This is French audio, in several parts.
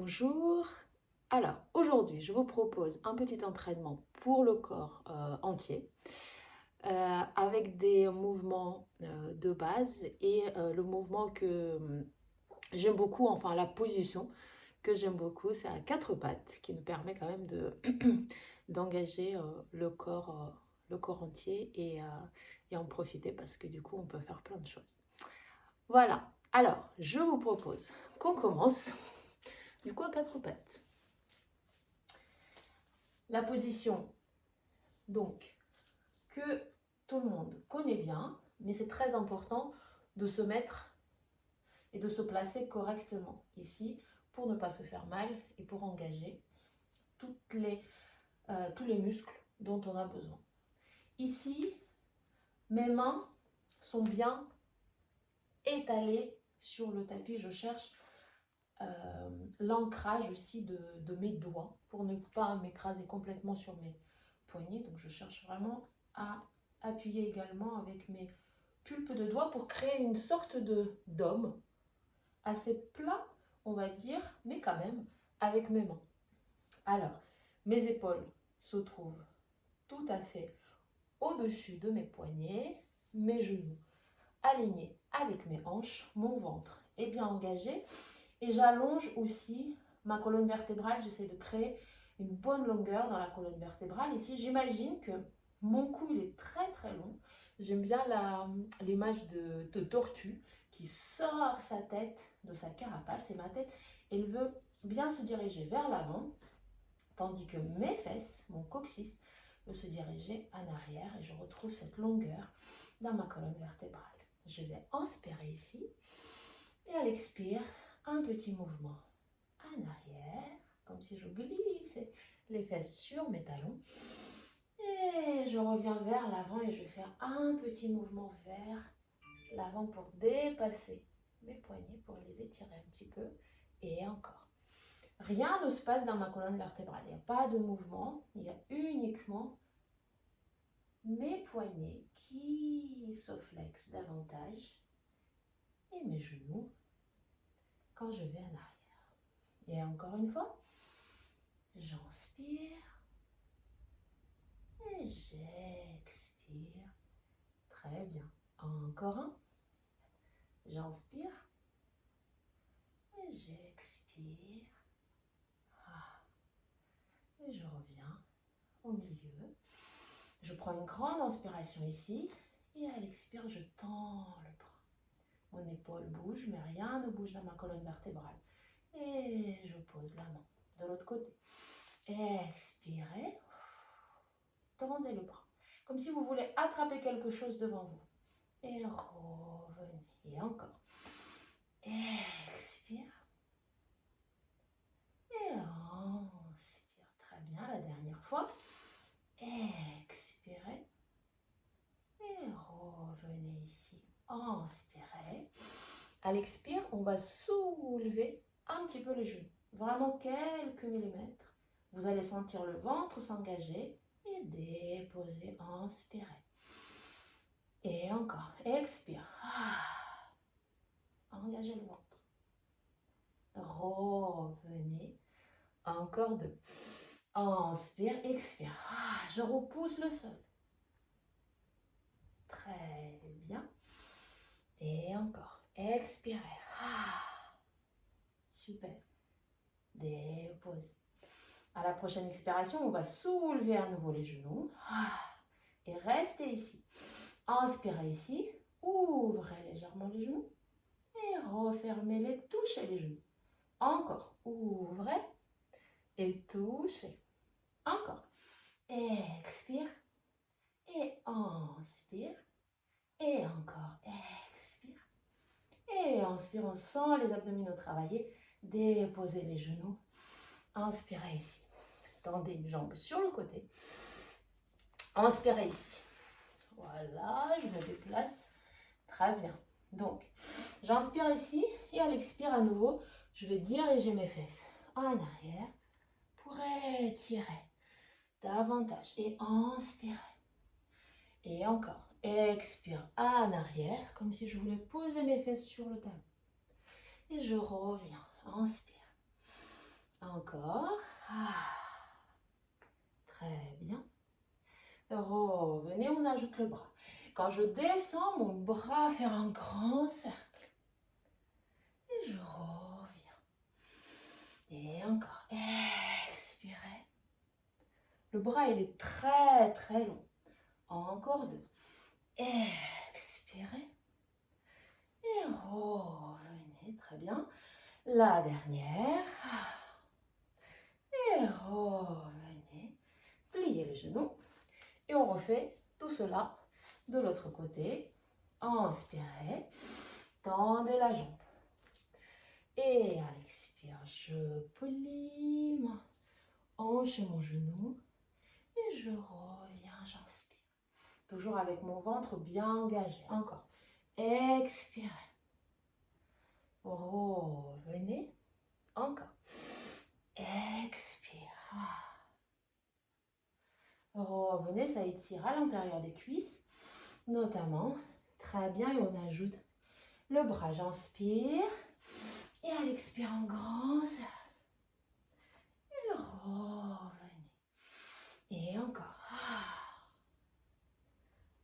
Bonjour. Alors, aujourd'hui, je vous propose un petit entraînement pour le corps entier avec des mouvements de base et le mouvement que j'aime beaucoup, enfin la position que j'aime beaucoup, c'est à quatre pattes qui nous permet quand même de d'engager le corps entier et en profiter parce que du coup, on peut faire plein de choses. Voilà. Alors, je vous propose qu'on commence du coup à quatre pattes. La position, donc, que tout le monde connaît bien, mais c'est très important de se mettre et de se placer correctement ici pour ne pas se faire mal et pour engager tous les muscles dont on a besoin. Ici, mes mains sont bien étalées sur le tapis. Je cherche l'ancrage aussi de mes doigts pour ne pas m'écraser complètement sur mes poignets. Donc je cherche vraiment à appuyer également avec mes pulpes de doigts pour créer une sorte de dôme assez plat, on va dire, mais quand même avec mes mains. Alors, mes épaules se trouvent tout à fait au-dessus de mes poignets, mes genoux alignés avec mes hanches, mon ventre est bien engagé et j'allonge aussi ma colonne vertébrale. J'essaie de créer une bonne longueur dans la colonne vertébrale. Ici, j'imagine que mon cou il est très très long. J'aime bien l'image de tortue qui sort sa tête de sa carapace et ma tête, elle veut bien se diriger vers l'avant, tandis que mes fesses, mon coccyx, veut se diriger en arrière et je retrouve cette longueur dans ma colonne vertébrale. Je vais inspirer ici et à l'expire, un petit mouvement en arrière, comme si je glissais les fesses sur mes talons. Et je reviens vers l'avant et je vais faire un petit mouvement vers l'avant pour dépasser mes poignets, pour les étirer un petit peu. Et encore. Rien ne se passe dans ma colonne vertébrale. Il n'y a pas de mouvement. Il y a uniquement mes poignets qui se flexent davantage et mes genoux quand je vais en arrière. Et encore une fois, j'inspire et j'expire. Très bien. Encore un. J'inspire et j'expire. Et je reviens au milieu. Je prends une grande inspiration ici et à l'expire, je tends le bras. Mon épaule bouge, mais rien ne bouge dans ma colonne vertébrale. Et je pose la main de l'autre côté. Expirez. Tendez le bras. Comme si vous voulez attraper quelque chose devant vous. Et revenez. Et encore. Expire. Et inspire. Très bien. La dernière fois. Expirez. Et revenez ici. Inspirez. À l'expire, on va soulever un petit peu les genoux. Vraiment quelques millimètres. Vous allez sentir le ventre s'engager et déposer. Inspirez. Et encore. Expire. Engagez le ventre. Revenez. Encore deux. Inspire, expire. Je repousse le sol. Très bien. Et encore. Expirez. Super. Dépose. À la prochaine expiration, on va soulever à nouveau les genoux. Et restez ici. Inspirez ici. Ouvrez légèrement les genoux. Et refermez-les. Touchez les genoux. Encore. Ouvrez. Et touchez. Encore. Expire. Et inspire. Et encore. Expire. Et inspire. On sent les abdominaux travailler. Déposez les genoux. Inspirez ici. Tendez une jambe sur le côté. Inspirez ici. Voilà, je me déplace. Très bien. Donc, j'inspire ici et à l'expire à nouveau, je vais diriger mes fesses en arrière pour étirer davantage. Et inspirez. Et encore. Expire en arrière, comme si je voulais poser mes fesses sur le talon. Et je reviens. Inspire. encore. Très bien. Revenez, on ajoute le bras. Quand je descends, mon bras fait un grand cercle. Et je reviens. Et encore. Expirez. Le bras, il est très, très long. Encore 2. Expirez. Et revenez. Très bien. La dernière. Et revenez. Pliez le genou. Et on refait tout cela de l'autre côté. Inspirez. Tendez la jambe. Et à l'expire, je plie ma hanche et mon genou. Et je reviens, j'inspire. Toujours avec mon ventre bien engagé. Encore. Expirez. Revenez. Encore. Expire. Revenez, ça étire à l'intérieur des cuisses, notamment. Très bien, et on ajoute le bras. J'inspire. Et à l'expire, en grand cercle. Et revenez. Et encore.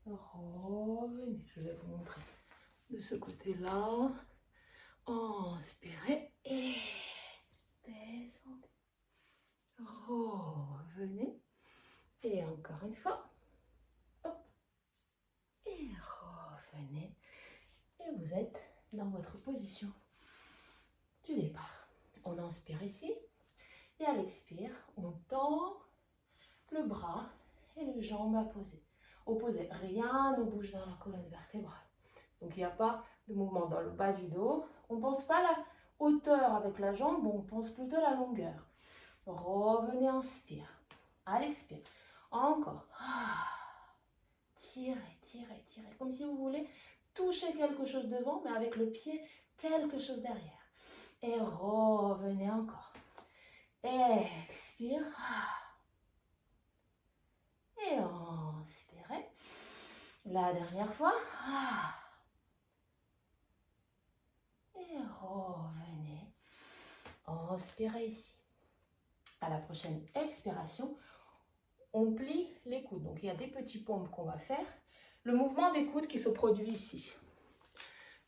Revenez. Je vais vous montrer de ce côté-là. Inspirez et descendez. Revenez. Et encore une fois. Hop. Et revenez. Et vous êtes dans votre position du départ. On inspire ici. Et à l'expire, on tend le bras et les jambes opposées. Rien ne bouge dans la colonne vertébrale. Donc il n'y a pas de mouvement dans le bas du dos. On ne pense pas à la hauteur avec la jambe, on pense plutôt à la longueur. Revenez, inspire. À l'expire. Encore. Tirez, tirez, tirez. Comme si vous voulez toucher quelque chose devant, mais avec le pied, quelque chose derrière. Et revenez encore. Expire. Et inspirez. La dernière fois. Et revenez. Inspirez ici. À la prochaine expiration, on plie les coudes. Donc il y a des petits pompes qu'on va faire. Le mouvement des coudes qui se produit ici.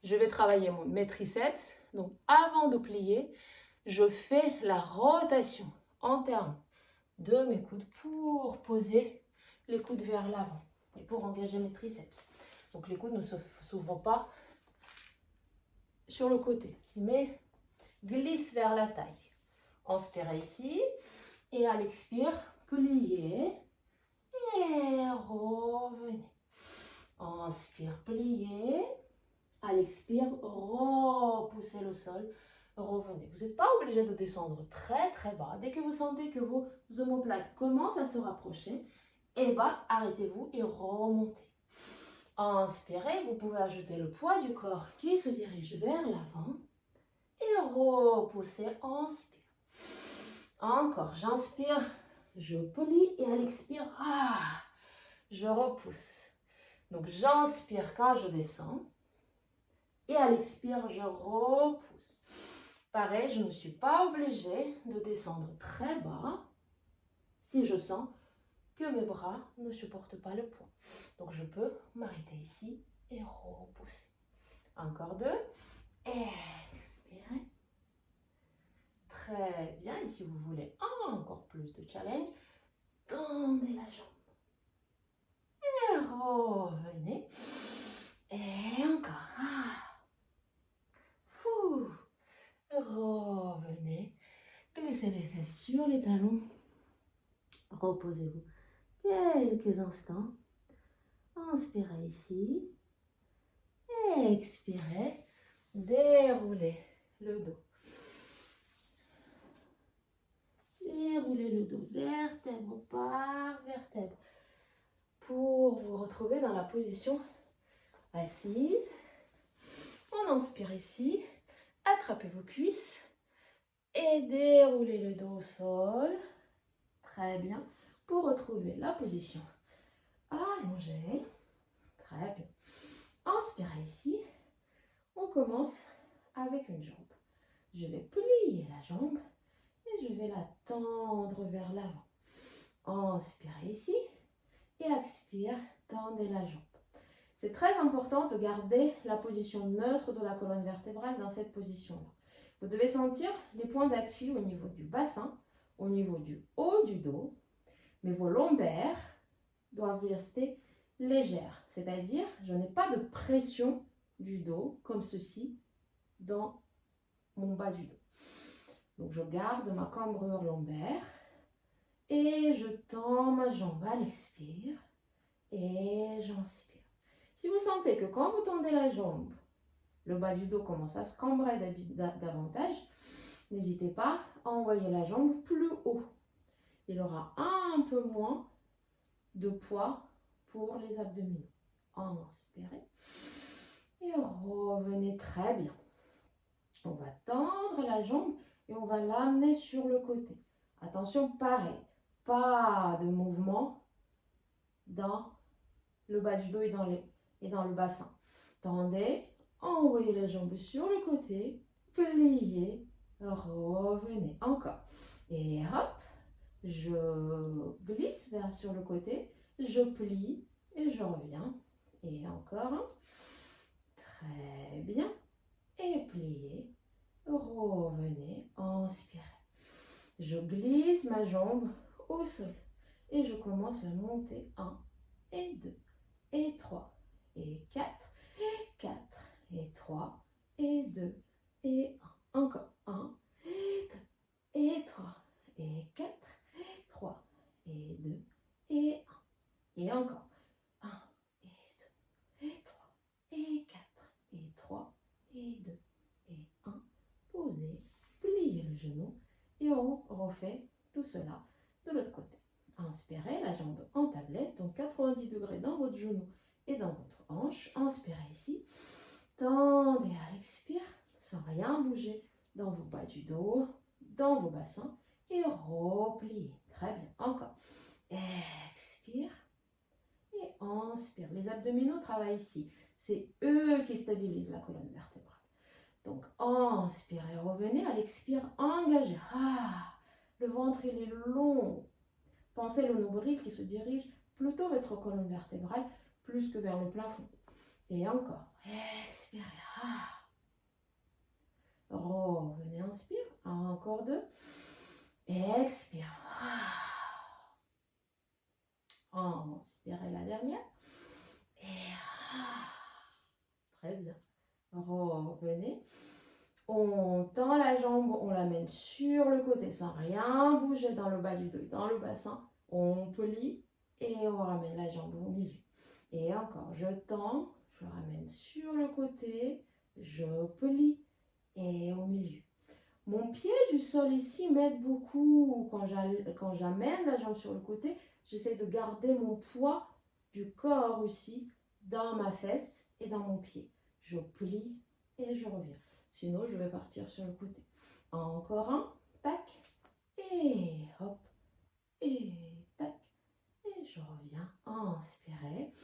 Je vais travailler mes triceps. Donc avant de plier, je fais la rotation interne de mes coudes pour poser les coudes vers l'avant et pour engager mes triceps. Donc les coudes ne s'ouvrent pas sur le côté, mais glissent vers la taille. Inspirez ici et à l'expire, pliez et revenez. Inspire, pliez. À l'expire, repoussez le sol. Revenez. Vous n'êtes pas obligé de descendre très très bas. Dès que vous sentez que vos omoplates commencent à se rapprocher, et arrêtez-vous et remontez. Inspirez, vous pouvez ajouter le poids du corps qui se dirige vers l'avant et repoussez, inspire. Encore, j'inspire, je plie et à l'expire, je repousse. Donc j'inspire quand je descends et à l'expire, je repousse. Pareil, je ne suis pas obligée de descendre très bas si je sens que mes bras ne supportent pas le poids. Donc je peux m'arrêter ici et repousser. Encore 2. Expirez. Très bien. Et si vous voulez encore plus de challenge, tendez la jambe. Et revenez. Et encore. Revenez. Glissez les fesses sur les talons. Reposez-vous quelques instants. Inspirez ici. Expirez. Déroulez le dos. Déroulez le dos vertèbre par vertèbre pour vous retrouver dans la position assise. On inspire ici. Attrapez vos cuisses et déroulez le dos au sol. Très bien. Pour retrouver la position allongée. Très bien. Inspirez ici. On commence avec une jambe. Je vais plier la jambe et je vais vais la tendre vers l'avant. Inspirez ici et expire, tendez la jambe. C'est très important de garder la position neutre de la colonne vertébrale dans cette position-là. Vous devez sentir les points d'appui au niveau du bassin, au niveau du haut du dos, mais vos lombaires doivent rester légères, c'est-à-dire je n'ai pas de pression du dos comme ceci dans mon bas du dos. Donc je garde ma cambrure lombaire et je tends ma jambe à l'expire et j'inspire. Si vous sentez que quand vous tendez la jambe, le bas du dos commence à se cambrer davantage, n'hésitez pas à envoyer la jambe plus haut. Il aura un peu moins de poids pour les abdominaux. Inspirez et revenez très bien. On va tendre la jambe et on va l'amener sur le côté. Attention, pareil, pas de mouvement dans le bas du dos et dans le bassin. Tendez, envoyez les jambes sur le côté, pliez, revenez. Encore. Et hop, je glisse sur le côté, je plie et je reviens. Et encore. Très bien. Et pliez, revenez, inspirez. Je glisse ma jambe au sol et je commence à monter 1 et 2 et 3 et 4 et 4 et 3 et 2 et 1. Encore 1 et 2 et 3 et 4 et 3 et 2 et 1. Et encore 1 et 2 et 3 et 4 et 3 et 2 et 1. Posez, pliez le genou et on refait tout cela de l'autre côté. Inspirez la jambe en tablette, donc 90 degrés dans votre genou et dans votre hanche. Inspirez ici, tendez à l'expire sans rien bouger dans vos bas du dos, dans vos bassins et repliez. Très bien, encore. Expire et inspire. Les abdominaux travaillent ici. C'est eux qui stabilisent la colonne vertébrale. Donc, inspirez, revenez à l'expire, engagez. Le ventre, il est long. Pensez le nombril qui se dirige plutôt vers votre colonne vertébrale plus que vers le plafond. Et encore, expirez. Revenez, inspire. Encore 2. Expire. Inspirez la dernière. Et très bien. Revenez. On tend la jambe, on l'amène sur le côté sans rien bouger dans le bas du dos, dans le bassin. On plie et on ramène la jambe au milieu. Et encore, je tends, je ramène sur le côté, je plie et au milieu. Mon pied du sol ici m'aide beaucoup quand j'amène la jambe sur le côté. J'essaie de garder mon poids du corps aussi dans ma fesse et dans mon pied. Je plie et je reviens. Sinon, je vais partir sur le côté. Encore un, tac, et hop, et tac, et je reviens. Inspirez,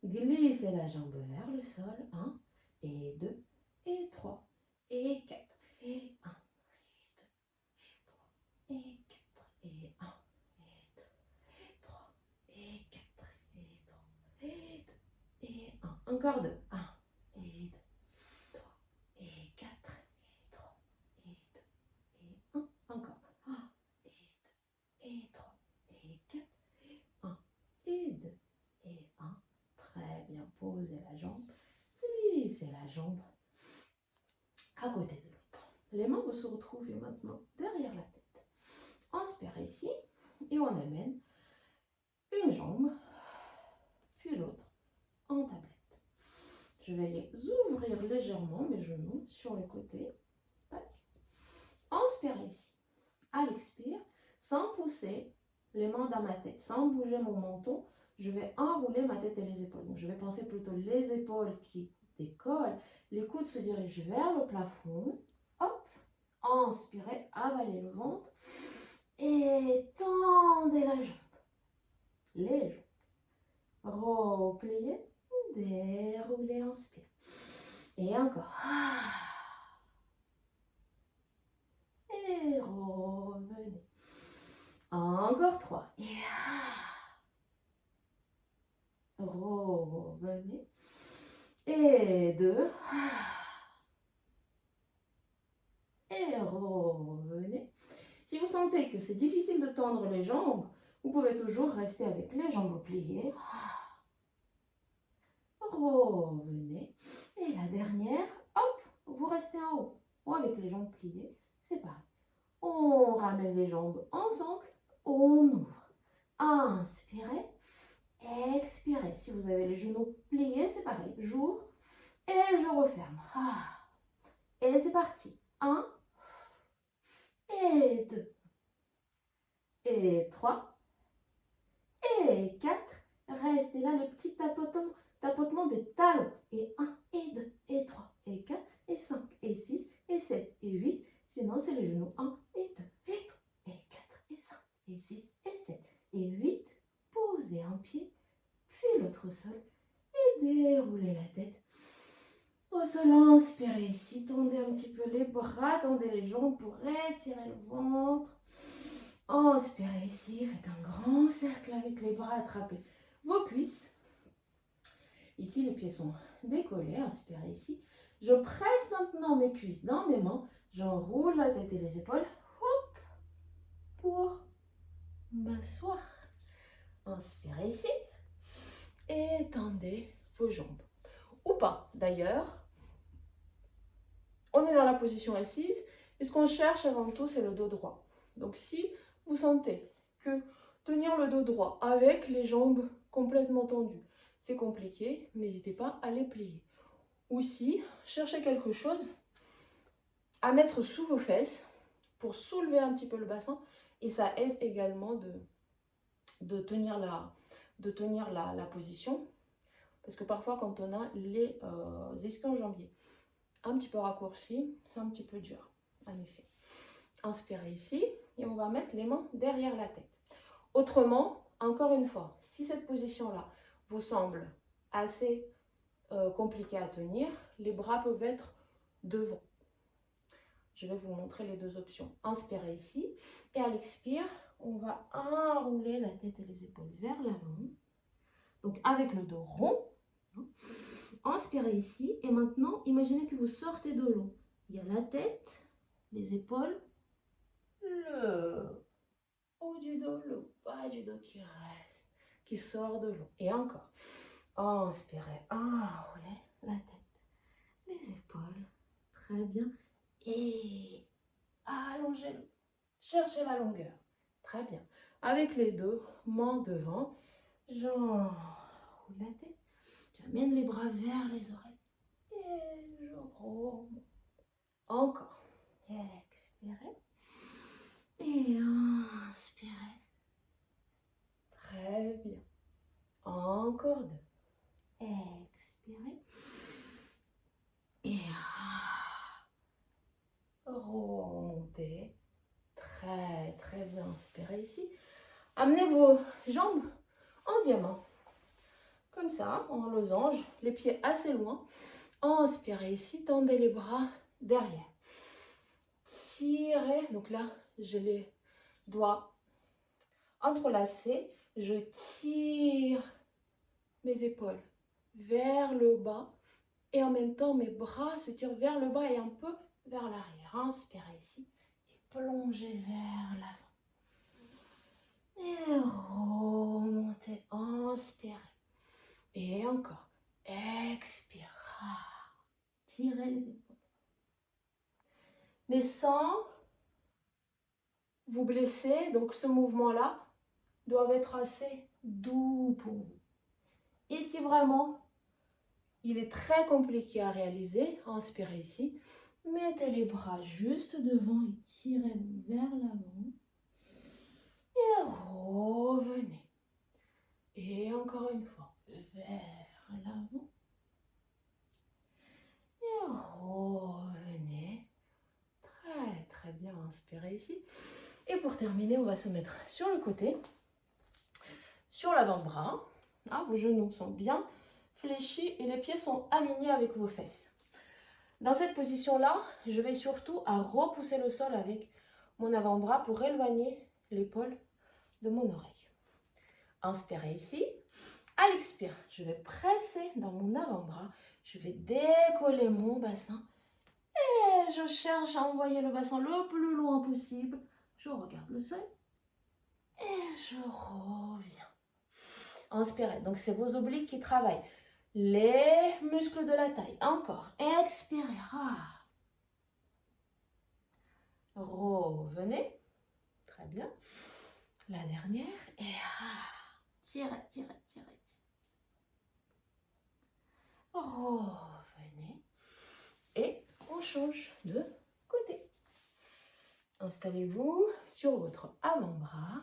glissez la jambe vers le sol. 1, et 2, et 3, et 4, et 1, et 2, et 3, et 4, et 1, et 2, et 3, et 4, et 3, et 2, et 1. Encore 2, 1, et 2. Encore. 1, et 2, et 3, et 4, et 1, et 2, et 1. Très bien. Posez la jambe. Plissez la jambe à côté de l'autre. Les mains vont se retrouver maintenant derrière la tête. Inspirez ici et on amène une jambe, puis l'autre en tablette. Je vais les ouvrir légèrement, mes genoux, sur le côté. Tac. Inspirez ici. À l'expire, sans pousser les mains dans ma tête, sans bouger mon menton, je vais enrouler ma tête et les épaules. Donc, je vais penser plutôt les épaules qui décollent, les coudes se dirigent vers le plafond. Hop, inspirez, avalez le ventre et tendez la jambe. Les jambes. Repliez, déroulez, inspire. Et encore. Et revenez. encore 3. Et revenez. Et 2. Et revenez. Si vous sentez que c'est difficile de tendre les jambes, vous pouvez toujours rester avec les jambes pliées. Revenez. Et la dernière, hop, vous restez en haut. Ou avec les jambes pliées, c'est pareil. On ramène les jambes ensemble, on ouvre. Inspirez, expirez. Si vous avez les genoux pliés, c'est pareil. J'ouvre et je referme. Et c'est parti. 1 et 2 et 3 et 4. Restez là, les petits tapotements des talons. Et 1 et 2 et 3 et 4 et 5 et 6 et 7 et 8. Sinon, c'est les genoux 1 et 2 et 3 et 4 et 5 et 6 et 7 et 8. Posez un pied, puis l'autre au sol et déroulez la tête. Au sol, inspirez ici, tendez un petit peu les bras, tendez les jambes pour étirer le ventre. Inspirez ici, faites un grand cercle avec les bras, attrapez vos cuisses. Ici, les pieds sont décollés, inspirez ici. Je presse maintenant mes cuisses dans mes mains. J'enroule la tête et les épaules hop, pour m'asseoir. Inspirez ici et tendez vos jambes. Ou pas, d'ailleurs. On est dans la position assise et ce qu'on cherche avant tout, c'est le dos droit. Donc si vous sentez que tenir le dos droit avec les jambes complètement tendues, c'est compliqué, n'hésitez pas à les plier. Ou si, cherchez quelque chose à mettre sous vos fesses pour soulever un petit peu le bassin et ça aide également de tenir la position parce que parfois quand on a les ischio-jambiers un petit peu raccourcis, c'est un petit peu dur en effet. Inspirez ici et on va mettre les mains derrière la tête. Autrement, encore une fois, si cette position-là vous semble assez compliquée à tenir, les bras peuvent être devant. Je vais vous montrer les deux options. Inspirez ici et à l'expire, on va enrouler la tête et les épaules vers l'avant. Donc avec le dos rond. Inspirez ici et maintenant, imaginez que vous sortez de l'eau. Il y a la tête, les épaules, le haut du dos, le bas du dos qui reste, qui sort de l'eau. Et encore. Inspirez, enroulez la tête, les épaules. Très bien. Et allongez-le. Cherchez la longueur. Très bien. Avec les deux mains devant, j'enroule la tête. J'amène les bras vers les oreilles. Et je remonte. Encore. Expirez. Et inspirez. Très bien. Encore deux. Expirez. Et remontez. Très très bien. Inspirez ici. Amenez vos jambes en diamant. Comme ça, en losange, les pieds assez loin. Inspirez ici, tendez les bras derrière. Tirez. Donc là, j'ai les doigts entrelacés. Je tire mes épaules vers le bas. Et en même temps, mes bras se tirent vers le bas et un peu vers l'arrière. Inspirez ici et plongez vers l'avant. Et remontez, inspirez. Et encore. Expire. Tirez les épaules. Mais sans vous blesser. Donc ce mouvement-là doit être assez doux pour vous. Et si vraiment il est très compliqué à réaliser, inspirez ici. Mettez les bras juste devant et tirez-les vers l'avant. Et revenez. Et encore une fois, vers l'avant. Et revenez. Très très bien, inspirez ici. Et pour terminer, on va se mettre sur le côté, sur l'avant-bras. Ah, vos genoux sont bien fléchis et les pieds sont alignés avec vos fesses. Dans cette position-là, je vais surtout à repousser le sol avec mon avant-bras pour éloigner l'épaule de mon oreille. Inspirez ici. À l'expire, je vais presser dans mon avant-bras. Je vais décoller mon bassin. Et je cherche à envoyer le bassin le plus loin possible. Je regarde le sol. Et je reviens. Inspirez. Donc, c'est vos obliques qui travaillent. Les muscles de la taille. Encore. Expirez. Revenez. Très bien. La dernière. Et tirez, tirez, tirez. Revenez. Et on change de côté. Installez-vous sur votre avant-bras.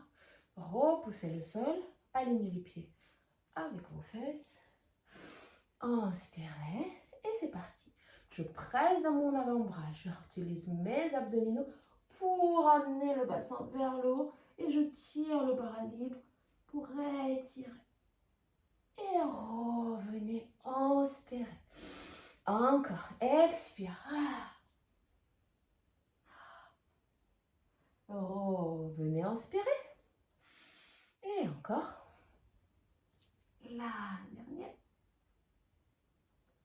Repoussez le sol. Alignez les pieds avec vos fesses. Inspirez. Et c'est parti. Je presse dans mon avant-bras. J'utilise mes abdominaux pour amener le bassin vers le haut. Et je tire le bras libre pour étirer. Et revenez. Inspirez. Encore. Expire. Revenez, inspirez. Et encore. La dernière.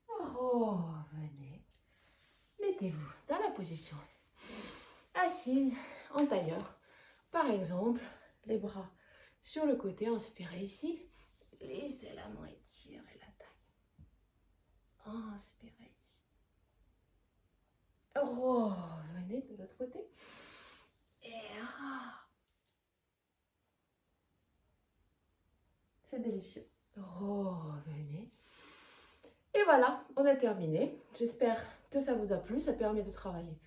Revenez. Mettez-vous dans la position assise en tailleur. Par exemple, les bras sur le côté. Inspirez ici. Laissez la main étirer la taille. Inspirez ici. Revenez de l'autre côté. Et c'est délicieux. Revenez. Et voilà, on a terminé. J'espère que ça vous a plu. Ça permet de travailler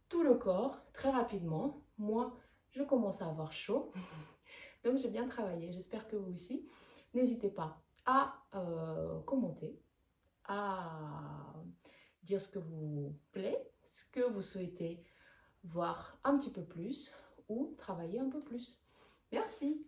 tout le corps très rapidement. Moi, je commence à avoir chaud. Donc, j'ai bien travaillé. J'espère que vous aussi. N'hésitez pas à commenter, à dire ce que vous plaît, ce que vous souhaitez voir un petit peu plus ou travailler un peu plus. Merci.